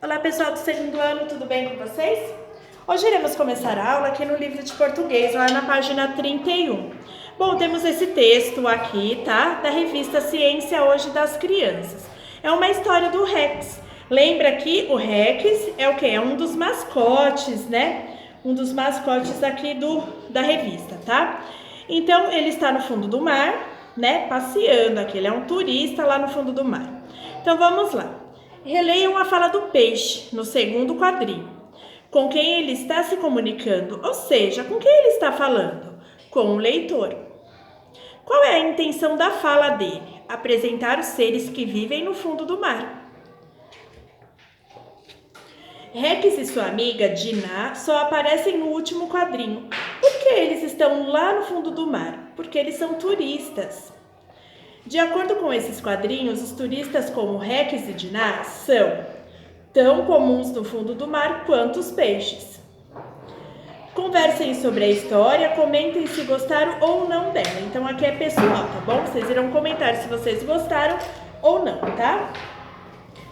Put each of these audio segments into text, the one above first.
Olá pessoal do segundo ano, tudo bem com vocês? Hoje iremos começar a aula aqui no livro de português, lá na página 31. Bom, temos esse texto aqui, tá? Da revista Ciência Hoje das Crianças. É uma história do Rex. Lembra que o Rex é o quê? É um dos mascotes, né? Um dos mascotes aqui da revista, tá? Então, ele está no fundo do mar, né? Passeando aqui, ele é um turista lá no fundo do mar. Então, vamos lá. Releiam a fala do peixe no segundo quadrinho. Com quem ele está se comunicando, ou seja, com quem ele está falando? Com o leitor. Qual é a intenção da fala dele? Apresentar os seres que vivem no fundo do mar. Rex e sua amiga Dinah só aparecem no último quadrinho. Por que eles estão lá no fundo do mar? Porque eles são turistas. De acordo com esses quadrinhos, os turistas como Rex e Dinah são tão comuns no fundo do mar quanto os peixes. Conversem sobre a história, comentem se gostaram ou não dela. Então aqui é pessoal, tá bom? Vocês irão comentar se vocês gostaram ou não, tá?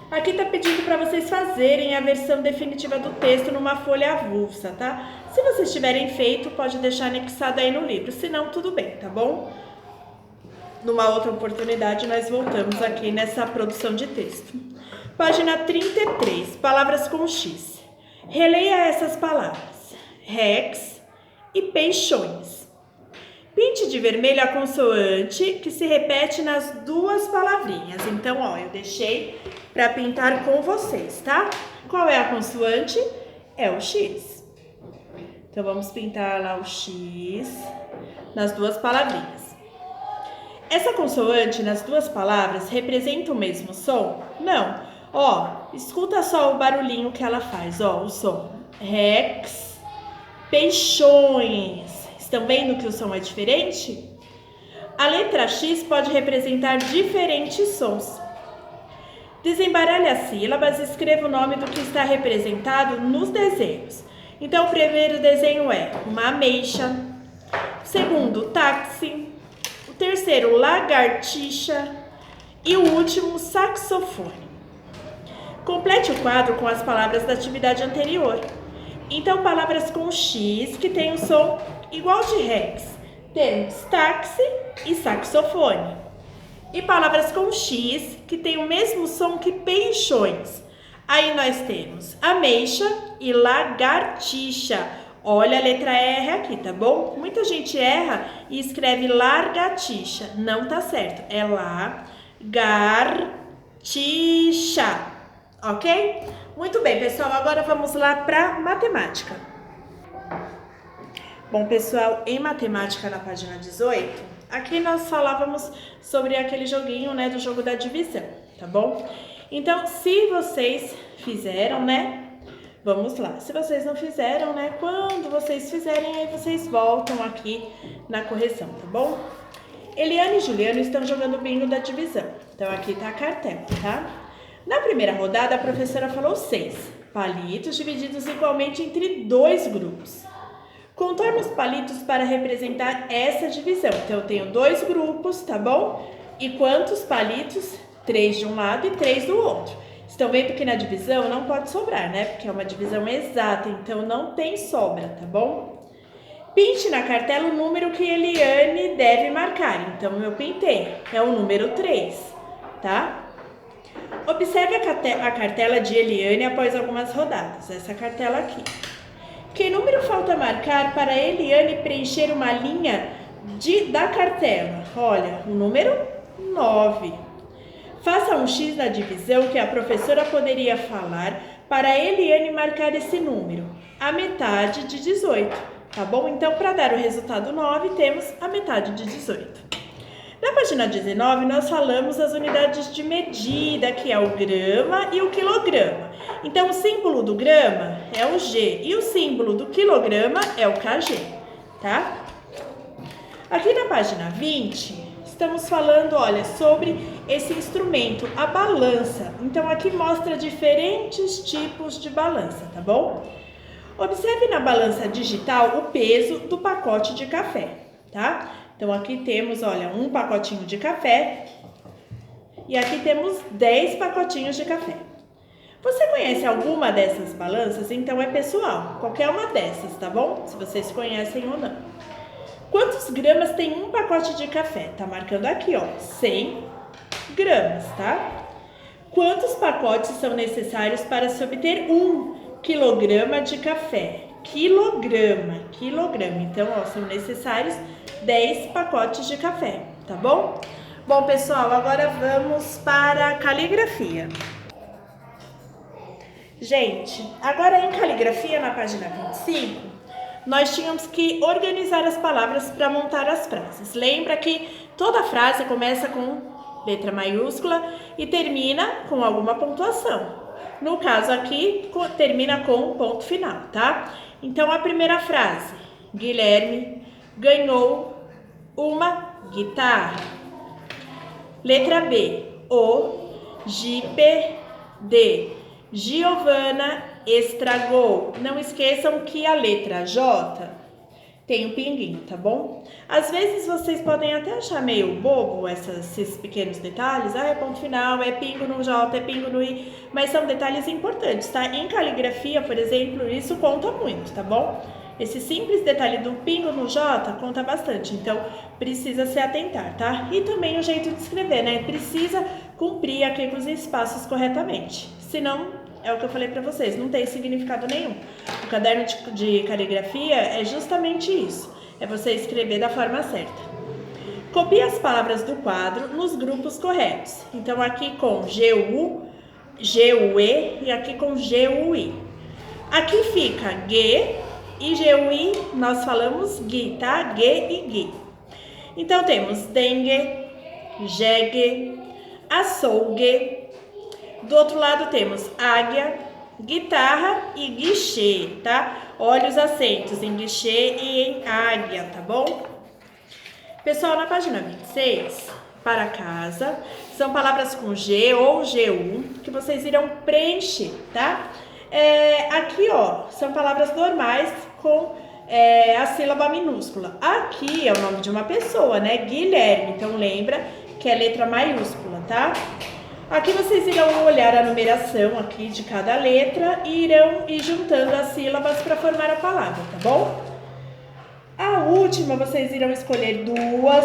Aqui tá pedindo para vocês fazerem a versão definitiva do texto numa folha avulsa, tá? Se vocês tiverem feito, pode deixar anexado aí no livro, se não, tudo bem, tá bom? Numa outra oportunidade, nós voltamos aqui nessa produção de texto. Página 33, palavras com X. Releia essas palavras. Rex e peixões. Pinte de vermelho a consoante que se repete nas duas palavrinhas. Então, ó, eu deixei para pintar com vocês, tá? Qual é a consoante? É o X. Então, vamos pintar lá o X nas duas palavrinhas. Essa consoante nas duas palavras representa o mesmo som? Não. Ó, escuta só o barulhinho que ela faz, ó, o som. Rex, peixões. Estão vendo que o som é diferente? A letra X pode representar diferentes sons. Desembaralhe as sílabas e escreva o nome do que está representado nos desenhos. Então, o primeiro desenho é uma ameixa. O segundo, táxi. O terceiro, lagartixa. E o último, saxofone. Complete o quadro com as palavras da atividade anterior. Então, palavras com X que tem o som igual de Rex. Temos táxi e saxofone. E palavras com X que tem o mesmo som que peixões. Aí nós temos ameixa e lagartixa. Olha a letra R aqui, tá bom? Muita gente erra e escreve largatixa. Não tá certo. É lagartixa. Ok? Muito bem, pessoal. Agora vamos lá para matemática. Bom, pessoal, em matemática na página 18, aqui nós falávamos sobre aquele joguinho, né, do jogo da divisão, tá bom? Então, se vocês fizeram, né, vamos lá. Se vocês não fizeram, né, quando vocês fizerem, aí vocês voltam aqui na correção, tá bom? Eliane e Juliano estão jogando bingo da divisão. Então, aqui tá a cartela, tá? Na primeira rodada, a professora falou 6 palitos divididos igualmente entre 2 grupos. Contorne os palitos para representar essa divisão. Então, eu tenho 2 grupos, tá bom? E quantos palitos? 3 de um lado e 3 do outro. Estão vendo que na divisão não pode sobrar, né? Porque é uma divisão exata, então não tem sobra, tá bom? Pinte na cartela o número que Eliane deve marcar. Então, eu pintei. É o número 3, tá? Observe a cartela de Eliane após algumas rodadas. Essa cartela aqui. Que número falta marcar para Eliane preencher uma linha da cartela? Olha, o número 9. Faça um X na divisão que a professora poderia falar para Eliane marcar esse número. A metade de 18, tá bom? Então, para dar o resultado 9, temos a metade de 18. Na página 19, nós falamos as unidades de medida, que é o grama e o quilograma. Então, o símbolo do grama é o G e o símbolo do quilograma é o KG, tá? Aqui na página 20, estamos falando, olha, sobre esse instrumento, a balança. Então, aqui mostra diferentes tipos de balança, tá bom? Observe na balança digital o peso do pacote de café, tá? Então, aqui temos, olha, um pacotinho de café e aqui temos 10 pacotinhos de café. Você conhece alguma dessas balanças? Então é pessoal, qualquer uma dessas, tá bom? Se vocês conhecem ou não. Quantos gramas tem um pacote de café? Tá marcando aqui, ó, 100 gramas, tá? Quantos pacotes são necessários para se obter 1 quilograma de café? Quilograma. Então, ó, são necessários 10 pacotes de café, tá bom? Bom, pessoal, agora vamos para a caligrafia. Gente, agora em caligrafia, na página 25, nós tínhamos que organizar as palavras para montar as frases. Lembra que toda frase começa com letra maiúscula e termina com alguma pontuação. No caso aqui, termina com ponto final, tá? Então, a primeira frase: Guilherme ganhou uma guitarra. Letra B: o Jeep de Giovana estragou. Não esqueçam que a letra J tem um pinguinho, tá bom? Às vezes vocês podem até achar meio bobo esses pequenos detalhes. Ah, é ponto final, é pingo no J, é pingo no I. Mas são detalhes importantes, tá? Em caligrafia, por exemplo, isso conta muito, tá bom? Esse simples detalhe do pingo no J conta bastante, então precisa se atentar, tá? E também o jeito de escrever, né? Precisa cumprir aqui com os espaços corretamente. Senão, é o que eu falei pra vocês, não tem significado nenhum. O caderno de caligrafia é justamente isso, é você escrever da forma certa. Copie as palavras do quadro nos grupos corretos. Então, aqui com GU, GUE e aqui com GUI. Aqui fica G e GUI, nós falamos GUI, tá? G e GUI. Então, temos dengue, jegue, açougue. Do outro lado temos águia, guitarra e guichê, tá? Olha os acentos em guichê e em águia, tá bom? Pessoal, na página 26, para casa, são palavras com G ou GU que vocês irão preencher, tá? Aqui, ó, são palavras normais com a sílaba minúscula. Aqui é o nome de uma pessoa, né? Guilherme, então lembra que é letra maiúscula, tá? Aqui vocês irão olhar a numeração aqui de cada letra e irão ir juntando as sílabas para formar a palavra, tá bom? A última, vocês irão escolher 2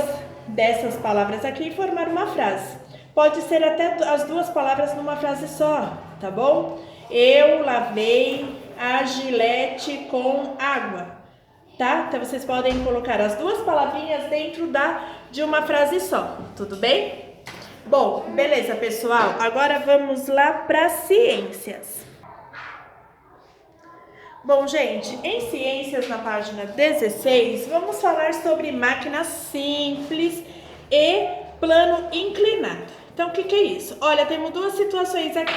dessas palavras aqui e formar uma frase. Pode ser até as 2 palavras numa frase só, tá bom? Eu lavei a Gillette com água, tá? Então vocês podem colocar as 2 palavrinhas dentro de uma frase só, tudo bem? Bom, beleza, pessoal. Agora vamos lá para ciências. Bom, gente, em ciências, na página 16, vamos falar sobre máquinas simples e plano inclinado. Então, o que é isso? Olha, temos 2 situações aqui.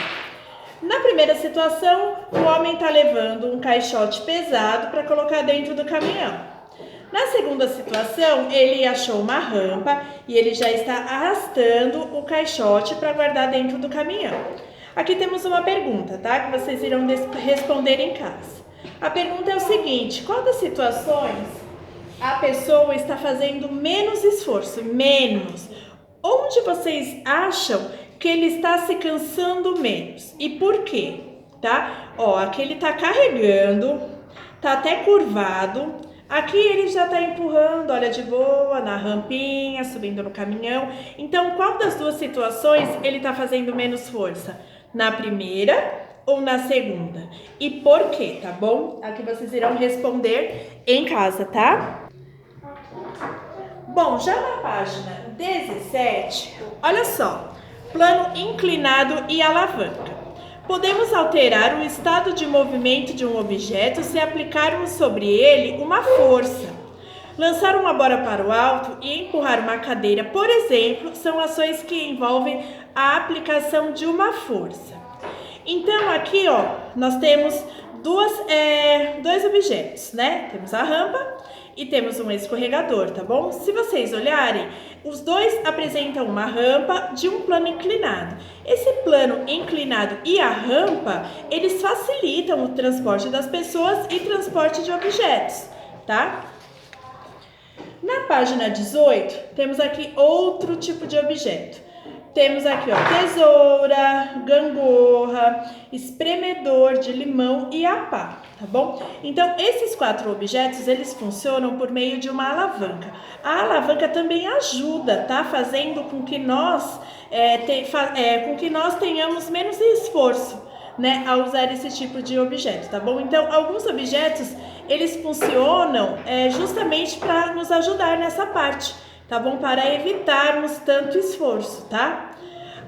Na primeira situação, o homem está levando um caixote pesado para colocar dentro do caminhão. Na segunda situação, ele achou uma rampa e ele já está arrastando o caixote para guardar dentro do caminhão. Aqui temos uma pergunta, tá? Que vocês irão responder em casa. A pergunta é o seguinte: qual das situações a pessoa está fazendo menos esforço? Menos. Onde vocês acham que ele está se cansando menos? E por quê? Tá? Ó, aqui ele está carregando, tá até curvado. Aqui ele já está empurrando, olha, de boa, na rampinha, subindo no caminhão. Então, qual das 2 situações ele está fazendo menos força? Na primeira ou na segunda? E por quê, tá bom? Aqui vocês irão responder em casa, tá? Bom, já na página 17, olha só. Plano inclinado e alavanca. Podemos alterar o estado de movimento de um objeto se aplicarmos sobre ele uma força. Lançar uma bola para o alto e empurrar uma cadeira, por exemplo, são ações que envolvem a aplicação de uma força. Então, aqui, ó, nós temos dois objetos, né? Temos a rampa e temos um escorregador, tá bom? Se vocês olharem, os dois apresentam uma rampa de um plano inclinado. Esse plano inclinado e a rampa, eles facilitam o transporte das pessoas e transporte de objetos, tá? Na página 18, temos aqui outro tipo de objeto. temos aqui, ó, tesoura, gangorra, espremedor de limão e a pá, tá bom? Então, esses 4 objetos, eles funcionam por meio de uma alavanca. A alavanca também ajuda, tá? Fazendo com que nós, tenhamos menos esforço, né, ao usar esse tipo de objeto, tá bom? Então, alguns objetos, eles funcionam justamente para nos ajudar nessa parte, tá bom? Para evitarmos tanto esforço, tá?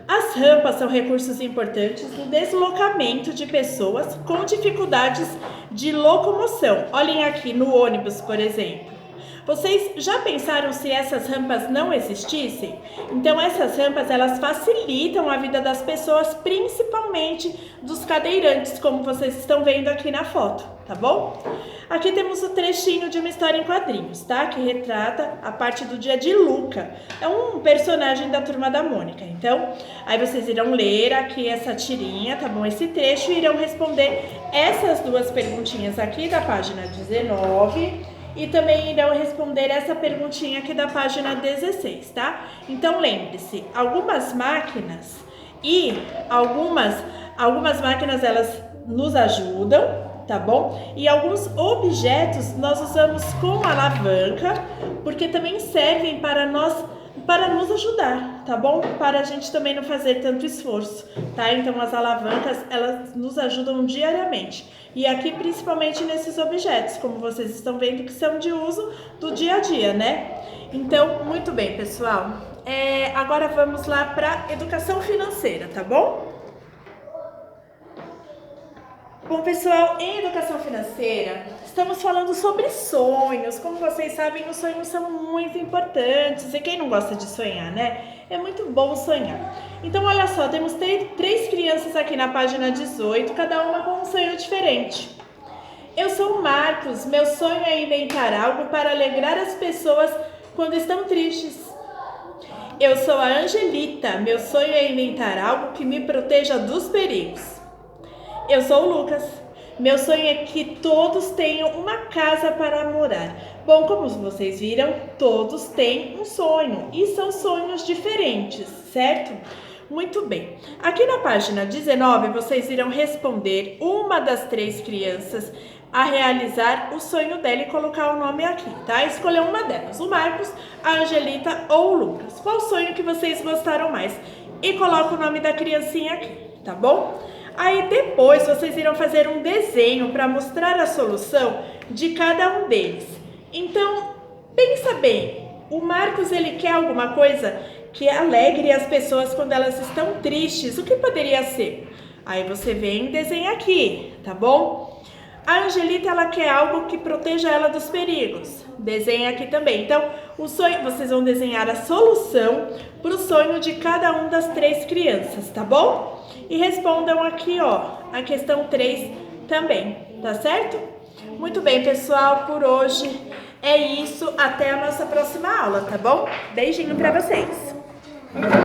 As rampas são recursos importantes no deslocamento de pessoas com dificuldades de locomoção. Olhem aqui no ônibus, por exemplo. Vocês já pensaram se essas rampas não existissem? Então, essas rampas, elas facilitam a vida das pessoas, principalmente dos cadeirantes, como vocês estão vendo aqui na foto, tá bom? Aqui temos o trechinho de uma história em quadrinhos, tá? Que retrata a parte do dia de Luca. É um personagem da Turma da Mônica. Então, aí vocês irão ler aqui essa tirinha, tá bom? Esse trecho e irão responder essas 2 perguntinhas aqui da página 19 e também irão responder essa perguntinha aqui da página 16, tá? Então, lembre-se, algumas máquinas elas nos ajudam, tá bom? E alguns objetos nós usamos com alavanca, porque também servem para nos ajudar, tá bom? Para a gente também não fazer tanto esforço, tá? Então, as alavancas, elas nos ajudam diariamente. E aqui, principalmente nesses objetos, como vocês estão vendo, que são de uso do dia a dia, né? Então, muito bem, pessoal. Agora vamos lá para educação financeira, tá bom? Bom, pessoal, em educação financeira, estamos falando sobre sonhos. Como vocês sabem, os sonhos são muito importantes. E quem não gosta de sonhar, né? É muito bom sonhar. Então, olha só, temos 3 crianças aqui na página 18, cada uma com um sonho diferente. Eu sou o Marcos, meu sonho é inventar algo para alegrar as pessoas quando estão tristes. Eu sou a Angelita, meu sonho é inventar algo que me proteja dos perigos. Eu sou o Lucas. Meu sonho é que todos tenham uma casa para morar. Bom, como vocês viram, todos têm um sonho e são sonhos diferentes, certo? Muito bem. Aqui na página 19, vocês irão responder uma das 3 crianças a realizar o sonho dela e colocar o nome aqui, tá? Escolher uma delas, o Marcos, a Angelita ou o Lucas. Qual sonho que vocês gostaram mais? E coloca o nome da criancinha aqui, tá bom? Aí depois vocês irão fazer um desenho para mostrar a solução de cada um deles. Então, pensa bem, o Marcos, ele quer alguma coisa que alegre as pessoas quando elas estão tristes. O que poderia ser? Aí você vem e desenha aqui, tá bom? A Angelita, ela quer algo que proteja ela dos perigos. Desenha aqui também. Então, o sonho, vocês vão desenhar a solução para o sonho de cada um das 3 crianças, tá bom? E respondam aqui, ó, a questão 3 também, tá certo? Muito bem, pessoal, por hoje é isso. Até a nossa próxima aula, tá bom? Beijinho pra vocês!